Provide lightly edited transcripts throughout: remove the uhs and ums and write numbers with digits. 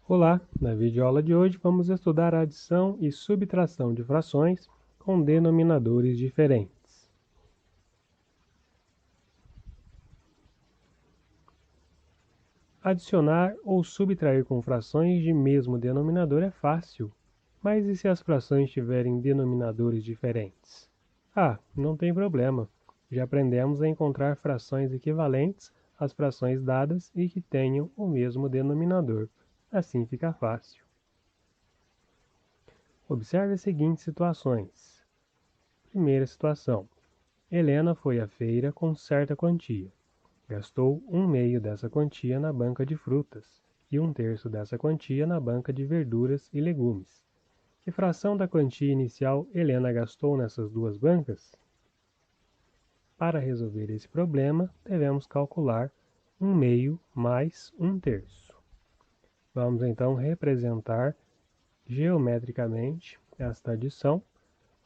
Olá, na videoaula de hoje vamos estudar a adição e subtração de frações com denominadores diferentes. Adicionar ou subtrair com frações de mesmo denominador é fácil, mas e se as frações tiverem denominadores diferentes? Não tem problema, já aprendemos a encontrar frações equivalentes às frações dadas e que tenham o mesmo denominador. Assim fica fácil. Observe as seguintes situações. Primeira situação. Helena foi à feira com certa quantia. Gastou 1/2 dessa quantia na banca de frutas e 1/3 dessa quantia na banca de verduras e legumes. Que fração da quantia inicial Helena gastou nessas duas bancas? Para resolver esse problema, devemos calcular 1/2 mais 1/3. Vamos então representar geometricamente esta adição.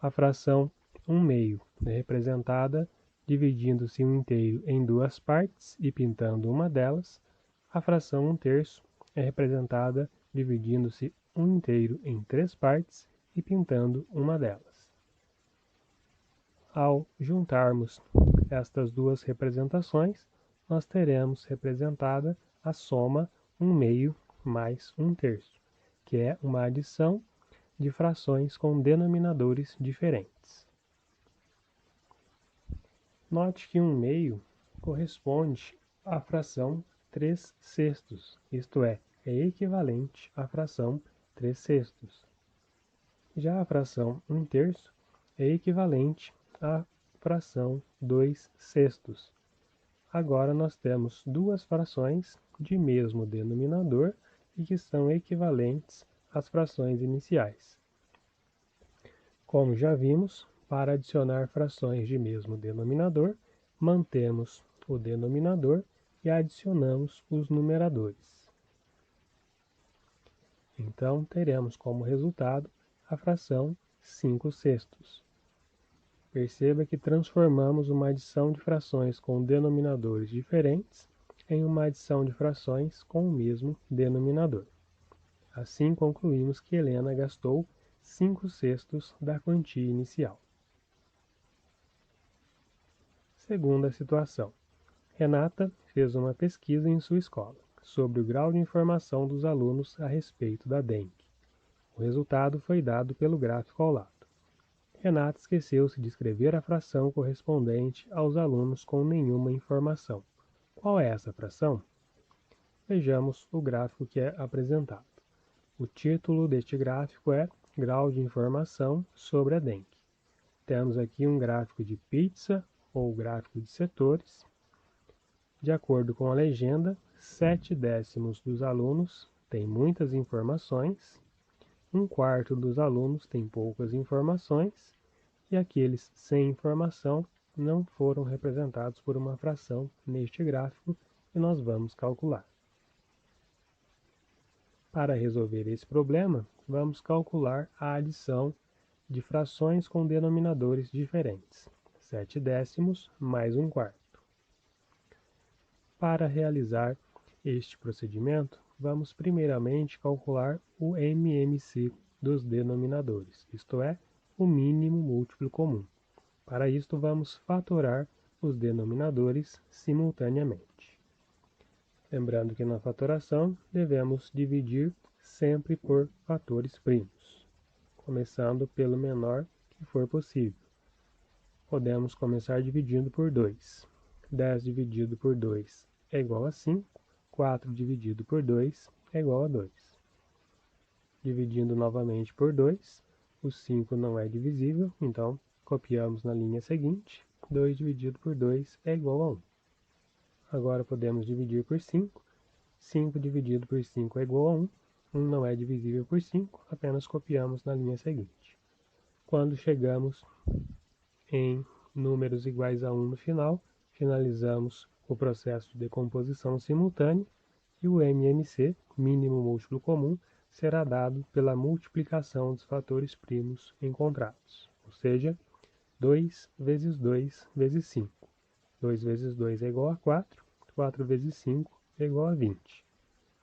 A fração 1/2 é representada dividindo-se 1/3 em duas partes e pintando uma delas. A fração 1/3 é representada dividindo-se 1/3 em três partes e pintando uma delas. Ao juntarmos estas duas representações, nós teremos representada a soma 1/2 mais 1/3, que é uma adição de frações com denominadores diferentes. Note que 1/2 corresponde à fração 3/6, isto é equivalente à fração 3/6. Já a fração 1/3 é equivalente à fração 2/6. Agora nós temos duas frações de mesmo denominador e que são equivalentes às frações iniciais. Como já vimos, para adicionar frações de mesmo denominador, mantemos o denominador e adicionamos os numeradores. Então, teremos como resultado a fração 5/6. Perceba que transformamos uma adição de frações com denominadores diferentes em uma adição de frações com o mesmo denominador. Assim, concluímos que Helena gastou 5/6 da quantia inicial. Segunda situação. Renata fez uma pesquisa em sua escola sobre o grau de informação dos alunos a respeito da dengue. O resultado foi dado pelo gráfico ao lado. Renata esqueceu-se de escrever a fração correspondente aos alunos com nenhuma informação. Qual é essa fração? Vejamos o gráfico que é apresentado. O título deste gráfico é Grau de informação sobre a dengue. Temos aqui um gráfico de pizza ou gráfico de setores. De acordo com a legenda, 7/10 dos alunos têm muitas informações, 1/4 dos alunos têm poucas informações e aqueles sem informação não foram representados por uma fração neste gráfico e nós vamos calcular. Para resolver esse problema, vamos calcular a adição de frações com denominadores diferentes, 7/10 mais 1/4. Para realizar este procedimento, vamos primeiramente calcular o MMC dos denominadores, isto é, o mínimo múltiplo comum. Para isto, vamos fatorar os denominadores simultaneamente. Lembrando que na fatoração devemos dividir sempre por fatores primos, começando pelo menor que for possível. Podemos começar dividindo por 2. 10 dividido por 2 é igual a 5. 4 dividido por 2 é igual a 2. Dividindo novamente por 2, o 5 não é divisível, então copiamos na linha seguinte. 2 dividido por 2 é igual a 1. Agora podemos dividir por 5. 5 dividido por 5 é igual a 1. 1 não é divisível por 5, apenas copiamos na linha seguinte. Quando chegamos em números iguais a 1 no final, finalizamos o processo de decomposição simultânea e o MMC, mínimo múltiplo comum, será dado pela multiplicação dos fatores primos encontrados, ou seja, 2 vezes 2 vezes 5. 2 vezes 2 é igual a 4, 4 vezes 5 é igual a 20.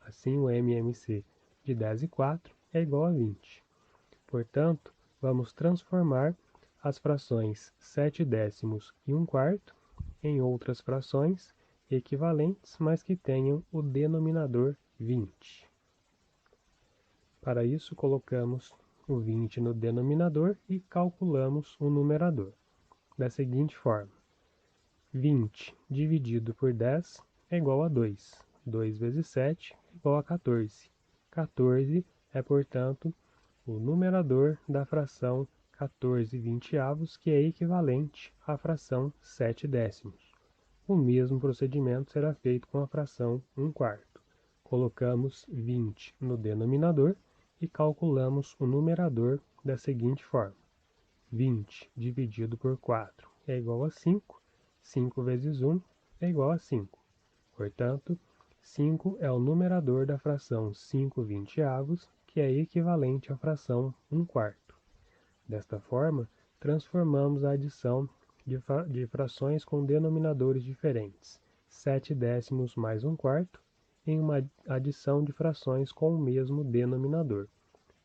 Assim, o MMC de 10/4 é igual a 20. Portanto, vamos transformar as frações 7/10 e 1/4 em outras frações equivalentes, mas que tenham o denominador 20. Para isso, colocamos o 20 no denominador e calculamos o numerador. Da seguinte forma: 20 dividido por 10 é igual a 2. 2 vezes 7 é igual a 14. 14 é, portanto, o numerador da fração 14/20, que é equivalente à fração 7/10. O mesmo procedimento será feito com a fração 1/4. Colocamos 20 no denominador e calculamos o numerador da seguinte forma: 20 dividido por 4 é igual a 5. 5 vezes 1 é igual a 5. Portanto, 5 é o numerador da fração 5/20, que é equivalente à fração 1/4. Desta forma, transformamos a adição de frações com denominadores diferentes, 7/10 mais 1/4, em uma adição de frações com o mesmo denominador,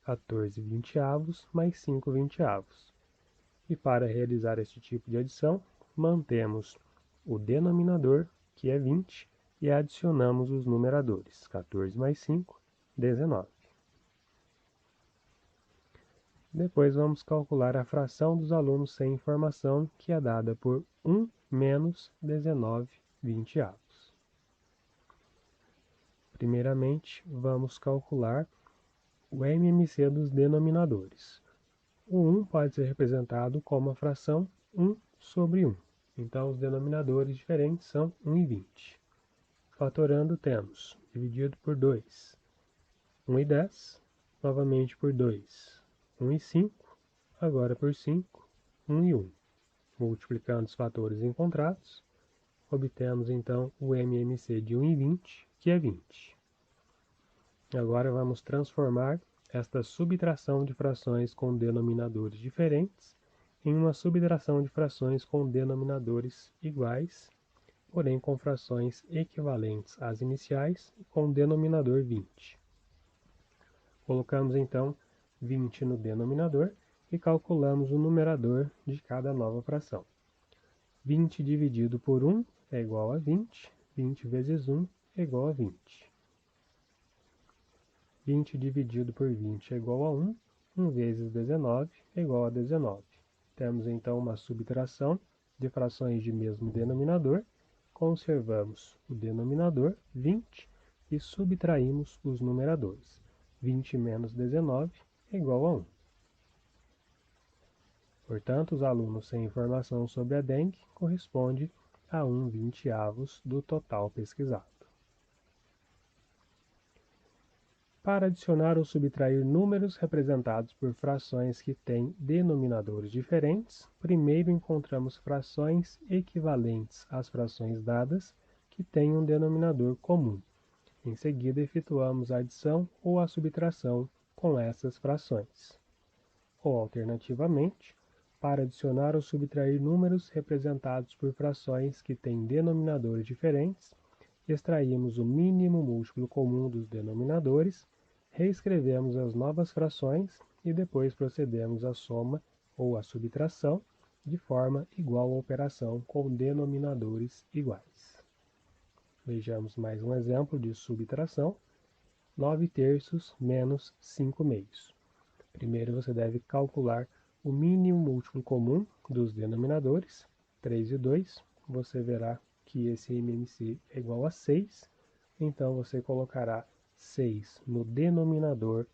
14/20 mais 5/20. E para realizar este tipo de adição, mantemos o denominador, que é 20, e adicionamos os numeradores, 14 mais 5, 19. Depois vamos calcular a fração dos alunos sem informação, que é dada por 1 menos 19/20. Primeiramente, vamos calcular o MMC dos denominadores. O 1 pode ser representado como a fração 1 sobre 1. Então, os denominadores diferentes são 1 e 20. Fatorando, temos dividido por 2, 1 e 10, novamente por 2, 1 e 5, agora por 5, 1 e 1. Multiplicando os fatores encontrados, obtemos então o MMC de 1 e 20, que é 20. Agora vamos transformar esta subtração de frações com denominadores diferentes em uma subtração de frações com denominadores iguais, porém com frações equivalentes às iniciais e com denominador 20. Colocamos então 20 no denominador e calculamos o numerador de cada nova fração. 20 dividido por 1 é igual a 20, 20 vezes 1 é igual a 20. 20 dividido por 20 é igual a 1, 1 vezes 19 é igual a 19. Temos então uma subtração de frações de mesmo denominador, conservamos o denominador, 20, e subtraímos os numeradores. 20 menos 19 é igual a 1. Portanto, os alunos sem informação sobre a dengue corresponde a 1/20 do total pesquisado. Para adicionar ou subtrair números representados por frações que têm denominadores diferentes, primeiro encontramos frações equivalentes às frações dadas que têm um denominador comum. Em seguida, efetuamos a adição ou a subtração com essas frações. Ou, alternativamente, para adicionar ou subtrair números representados por frações que têm denominadores diferentes, extraímos o mínimo múltiplo comum dos denominadores, reescrevemos as novas frações e depois procedemos à soma ou à subtração de forma igual à operação com denominadores iguais. Vejamos mais um exemplo de subtração. 9/3 menos 5/2. Primeiro você deve calcular o mínimo múltiplo comum dos denominadores, 3 e 2. Você verá que esse MMC é igual a 6, então você colocará 6 no denominador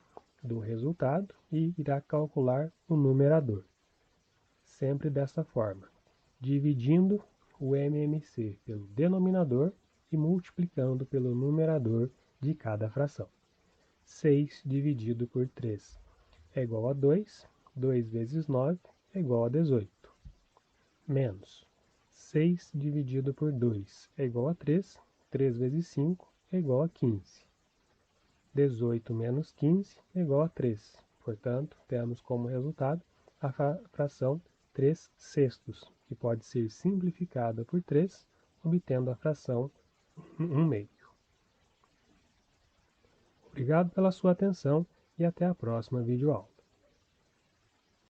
do resultado e irá calcular o numerador. Sempre dessa forma, dividindo o MMC pelo denominador e multiplicando pelo numerador de cada fração. 6 dividido por 3 é igual a 2, 2 vezes 9 é igual a 18. Menos 6 dividido por 2 é igual a 3, 3 vezes 5 é igual a 15. 18 menos 15 é igual a 3. Portanto, temos como resultado a fração 3/6, que pode ser simplificada por 3, obtendo a fração 1/2. Obrigado pela sua atenção e até a próxima videoaula.